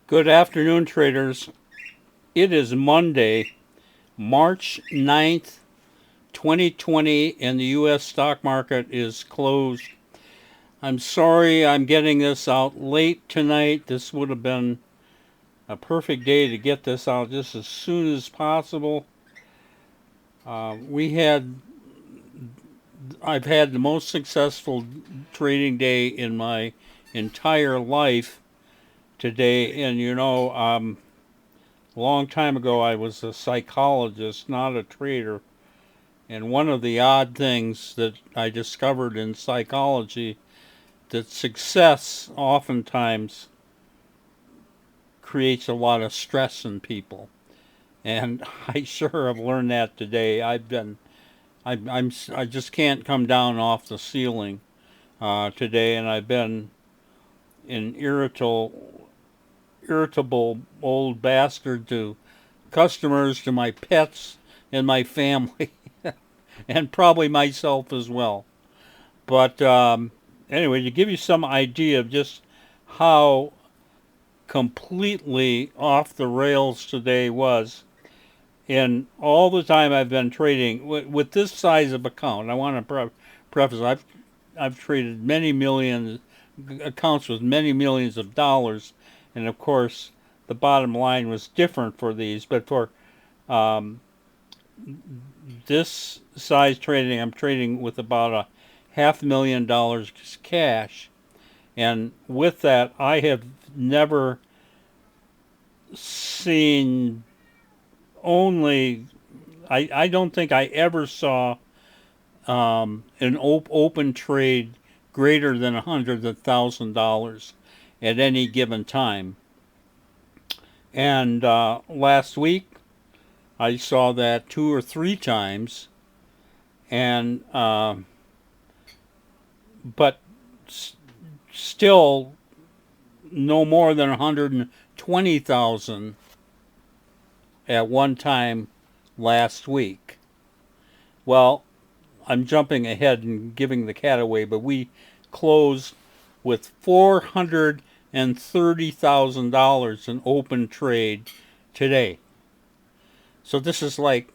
Good afternoon, traders. It is Monday, March 9th, 2020, and the U.S. stock market is closed. I'm sorry I'm getting this out late tonight. This would have been a perfect day to get this out just as soon as possible. We had, I've had the most successful trading day in my entire life today, and a long time ago, I was a psychologist, not a trader. And one of the odd things that I discovered in psychology that success oftentimes creates a lot of stress in people. And I sure have learned that today. I just can't come down off the ceiling today, and I've been an irritable old bastard to customers, to my pets, and my family, and probably myself as well. But anyway, to give you some idea of just how completely off the rails today was, in all the time I've been trading with this size of account, I want to preface I've traded many millions accounts with many millions of dollars, and of course the bottom line was different for these, but for um, this size trading, I'm trading with about a $500,000 cash, and with that, I have never seen only. I don't think I ever saw an open trade greater than $100,000 at any given time. And last week, I saw that two or three times, and but still no more than 120,000 at one time last week. Well, I'm jumping ahead and giving the cat away, but we closed with $430,000 in open trade today. So this is like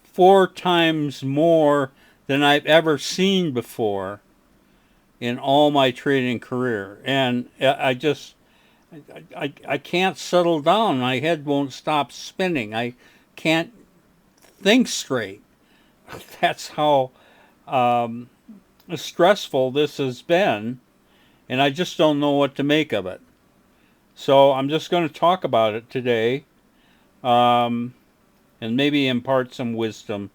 four times more than I've ever seen before in all my trading career. And I can't settle down. My head won't stop spinning. I can't think straight. That's how um, stressful this has been, and I just don't know what to make of it. So I'm just going to talk about it today, um, and maybe impart some wisdom.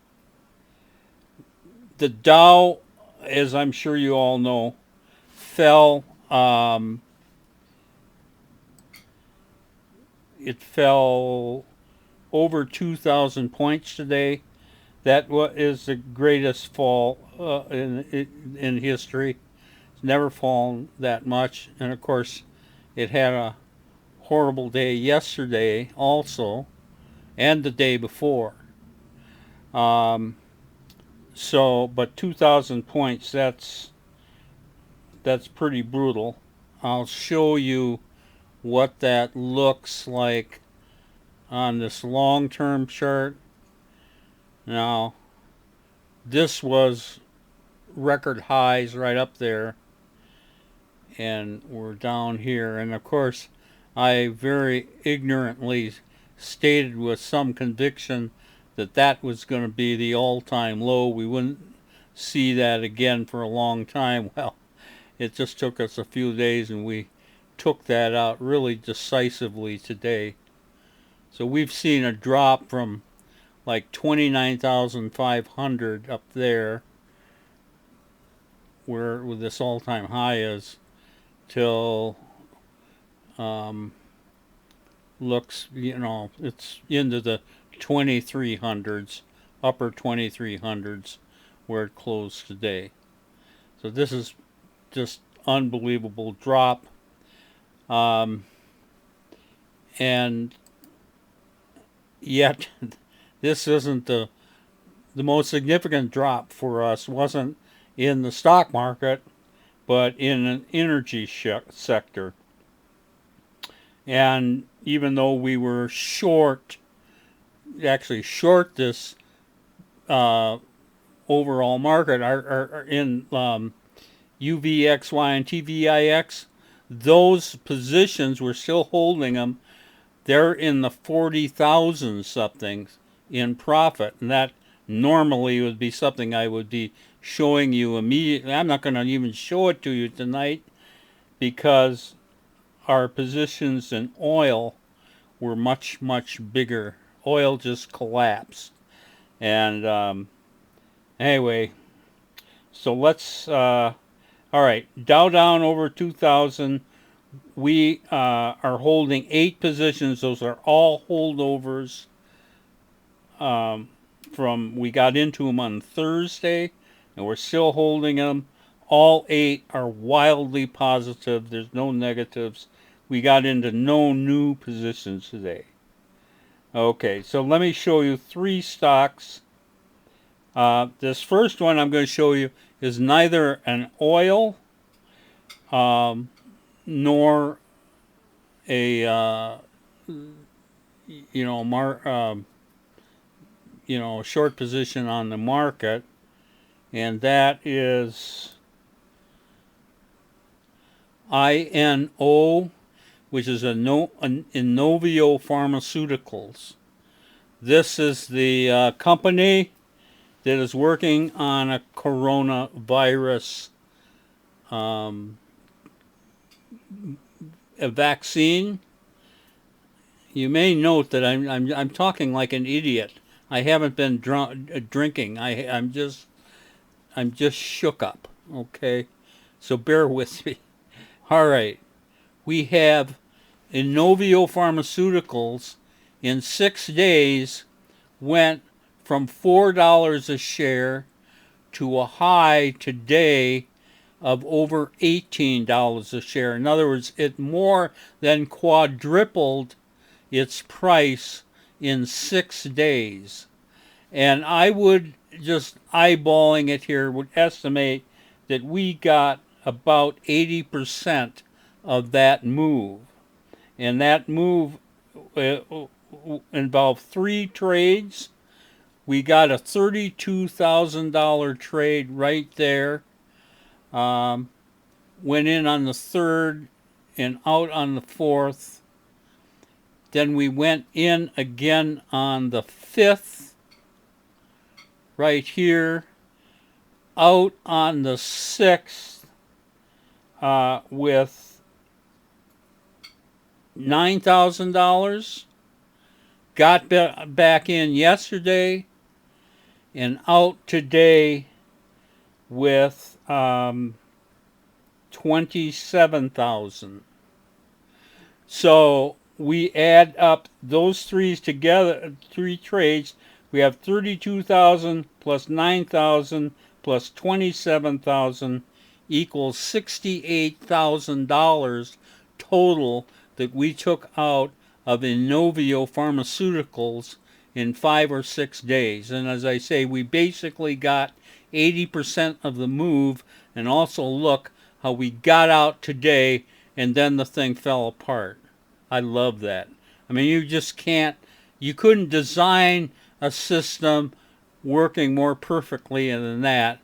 The Dow, as I'm sure you all know, fell. It fell over 2,000 points today. That is the greatest fall in history. It's never fallen that much, and of course, it had a horrible day yesterday also, and the day before. Um, but 2,000 points, that's pretty brutal. I'll show you what that looks like on this long-term chart. Now, this was record highs right up there, and we're down here. And of course, I very ignorantly stated with some conviction that that was going to be the all-time low. We wouldn't see that again for a long time. Well, it just took us a few days, and we took that out really decisively today. So we've seen a drop from like 29,500 up there, where this all-time high is, till um, looks, it's into the 2300s, upper 2300s, where it closed today. So this is just unbelievable drop. Um, and yet, this isn't the most significant drop for us. Wasn't in the stock market, but in an energy sector. And even though we were short, actually short this uh, overall market, our in UVXY and TVIX, those positions we're still holding them. They're in the 40,000 something in profit, and that normally would be something I would be showing you immediately. I'm not going to even show it to you tonight because our positions in oil were much, much bigger. Oil just collapsed. And anyway, so let's, all right, Dow down over 2,000. We are holding 8 positions. Those are all holdovers from, we got into them on Thursday, and we're still holding them. All 8 are wildly positive. There's no negatives. We got into no new positions today. Okay, so let me show you 3 stocks. This first one I'm going to show you is neither an oil nor a short position on the market, and that is INO, which is Inovio Pharmaceuticals. This is the company that is working on a coronavirus a vaccine. You may note that I'm talking like an idiot. I haven't been drinking. I'm just shook up. Okay, so bear with me. All right, we have Inovio Pharmaceuticals in 6 days went from $4 a share to a high today of over $18 a share. In other words, it more than quadrupled its price in 6 days. And I would, just eyeballing it here, would estimate that we got about 80% of that move. And that move involved 3 trades. We got a $32,000 trade right there. Went in on the 3rd and out on the 4th. Then we went in again on the 5th, right here, out on the 6th with $9,000. Got back in yesterday and out today with 27,000. So we add up those 3 together, 3 trades. We have 32,000 plus 9,000 plus 27,000 equals $68,000 total that we took out of Inovio Pharmaceuticals in 5 or 6 days. And as I say, we basically got 80% of the move, and also look how we got out today and then the thing fell apart. I love that. I mean, you just can't, you couldn't design a system working more perfectly than that.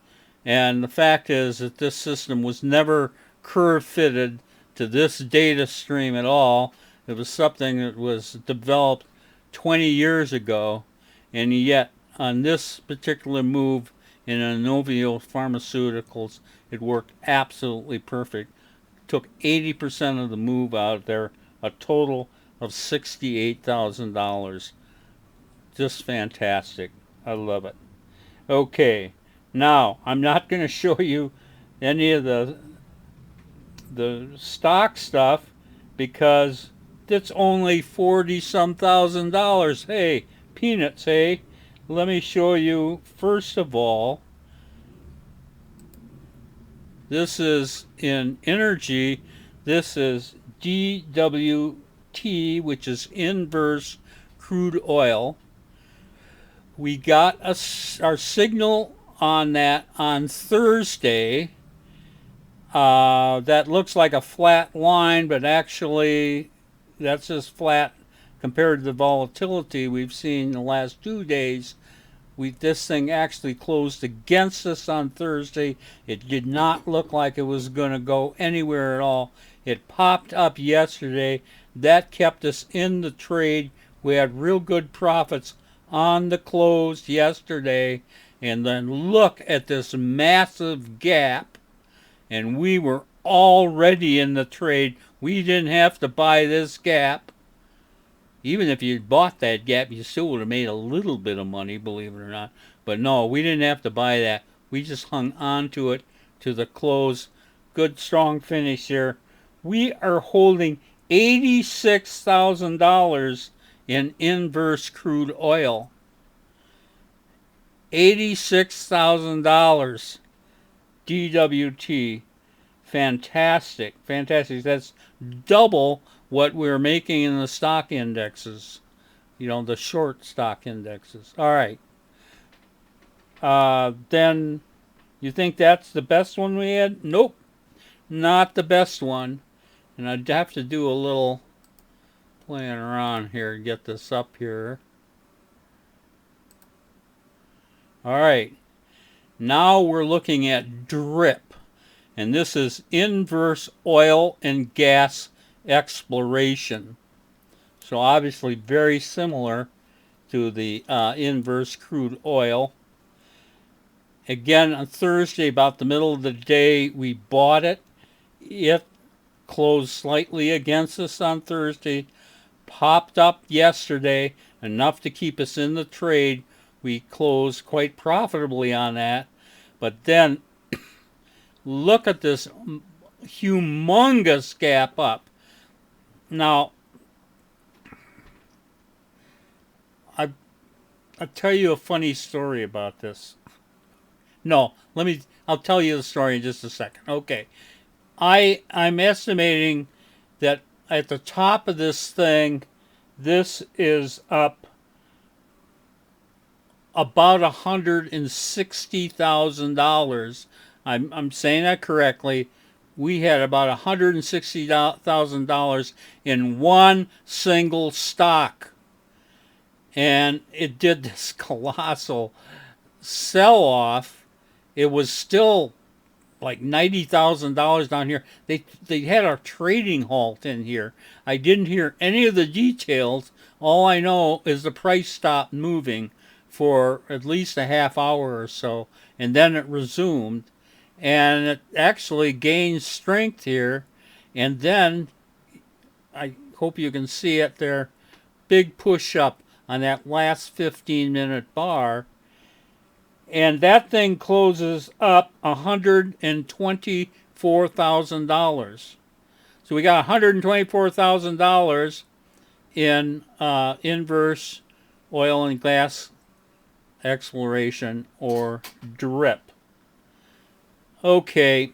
And the fact is that this system was never curve fitted to this data stream at all. It was something that was developed 20 years ago, and yet on this particular move in Inovio Pharmaceuticals, it worked absolutely perfect. Took 80% of the move out there, a total of $68,000. Just fantastic. I love it. Okay, now I'm not going to show you any of the stock stuff because it's only 40 some $1,000. Hey, peanuts, hey. Let me show you first of all. This is in energy. This is DWT, which is inverse crude oil. We got our signal on that on Thursday. That looks like a flat line, but actually that's just flat compared to the volatility we've seen the last 2 days. This thing actually closed against us on Thursday. It did not look like it was going to go anywhere at all. It popped up yesterday. That kept us in the trade. We had real good profits on the close yesterday. And then look at this massive gap. And we were already in the trade. We didn't have to buy this gap. Even if you bought that gap, you still would have made a little bit of money, believe it or not. But no, we didn't have to buy that. We just hung on to it to the close. Good, strong finish here. We are holding $86,000 in inverse crude oil. $86,000 DWT. Fantastic. Fantastic. That's double what we're making in the stock indexes. The short stock indexes. All right. Then you think that's the best one we had? Nope. Not the best one. And I'd have to do a little playing around here to get this up here. All right. Now we're looking at DRIP. And this is inverse oil and gas exploration. So obviously very similar to the inverse crude oil. Again, on Thursday, about the middle of the day, we bought it. It closed slightly against us on Thursday, popped up yesterday, enough to keep us in the trade. We closed quite profitably on that. But then, look at this humongous gap up. Now, I'll tell you a funny story about this. No, I'll tell you the story in just a second. Okay. I'm estimating that at the top of this thing, this is up about $160,000. I'm saying that correctly. We had about $160,000 in one single stock. And it did this colossal sell-off. It was still like $90,000 down here. They had a trading halt in here. I didn't hear any of the details. All I know is the price stopped moving for at least a half hour or so, and then it resumed. And it actually gained strength here. And then, I hope you can see it there, big push up on that last 15-minute bar. And that thing closes up $124,000. So we got $124,000 in inverse oil and gas exploration, or DRIP. Okay.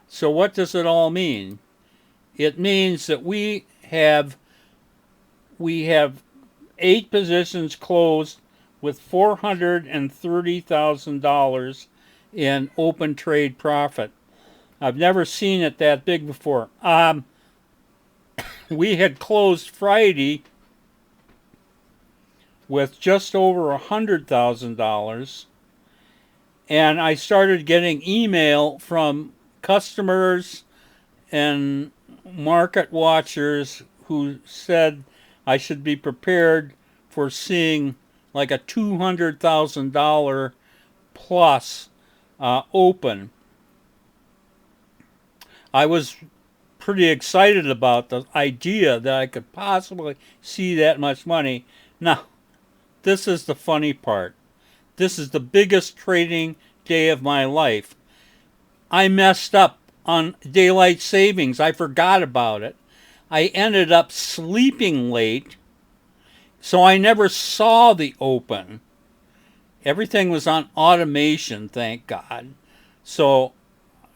So what does it all mean? It means that we have 8 positions closed with $430,000 in open trade profit. I've never seen it that big before. We had closed Friday with just over $100,000, and I started getting email from customers and market watchers who said I should be prepared for seeing like a $200,000 plus open. I was pretty excited about the idea that I could possibly see that much money. Now, this is the funny part. This is the biggest trading day of my life. I messed up on daylight savings. I forgot about it. I ended up sleeping late, so I never saw the open. Everything was on automation, thank God. So,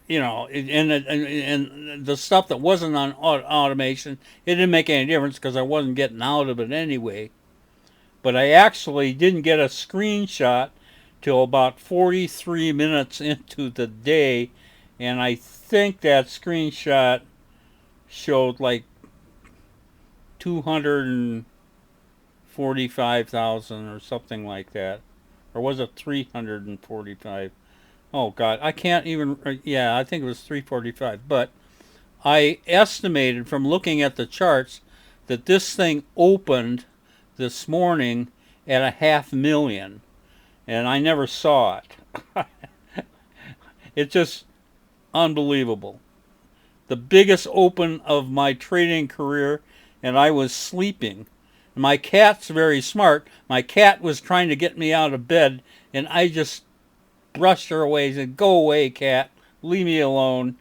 and the stuff that wasn't on automation, it didn't make any difference because I wasn't getting out of it anyway. But I actually didn't get a screenshot till about 43 minutes into the day, and I think that screenshot showed like 245,000 or something like that. Or was it 345? Oh God, I can't even. Yeah, I think it was 345. But I estimated from looking at the charts that this thing opened this morning at 500,000, and I never saw it. It's just unbelievable. The biggest open of my trading career, and I was sleeping. My cat's very smart. My cat was trying to get me out of bed, and I just brushed her away and said, "Go away, cat. Leave me alone."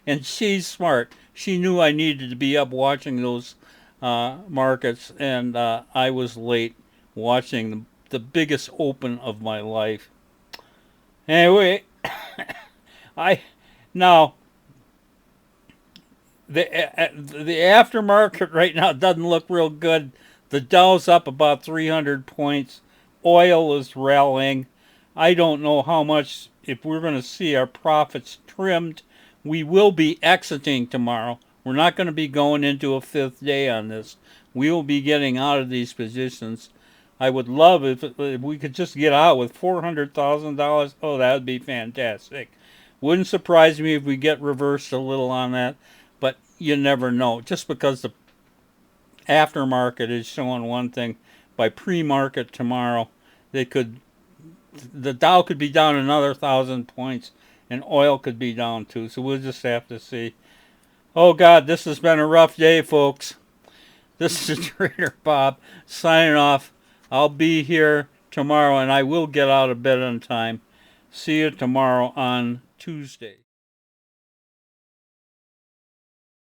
And she's smart. She knew I needed to be up watching those markets, and I was late watching the biggest open of my life. Anyway, I now the aftermarket right now doesn't look real good. The Dow's up about 300 points. Oil is rallying. I don't know how much, if we're going to see our profits trimmed. We will be exiting tomorrow. We're not going to be going into a fifth day on this. We will be getting out of these positions. I would love if we could just get out with $400,000. Oh, that would be fantastic. Wouldn't surprise me if we get reversed a little on that, but you never know. Just because the aftermarket is showing one thing, by pre-market tomorrow, they could, the Dow could be down another 1,000 points, and oil could be down too. So we'll just have to see. Oh God, this has been a rough day, folks. This is Trader Bob signing off. I'll be here tomorrow, and I will get out of bed on time. See you tomorrow on Tuesday.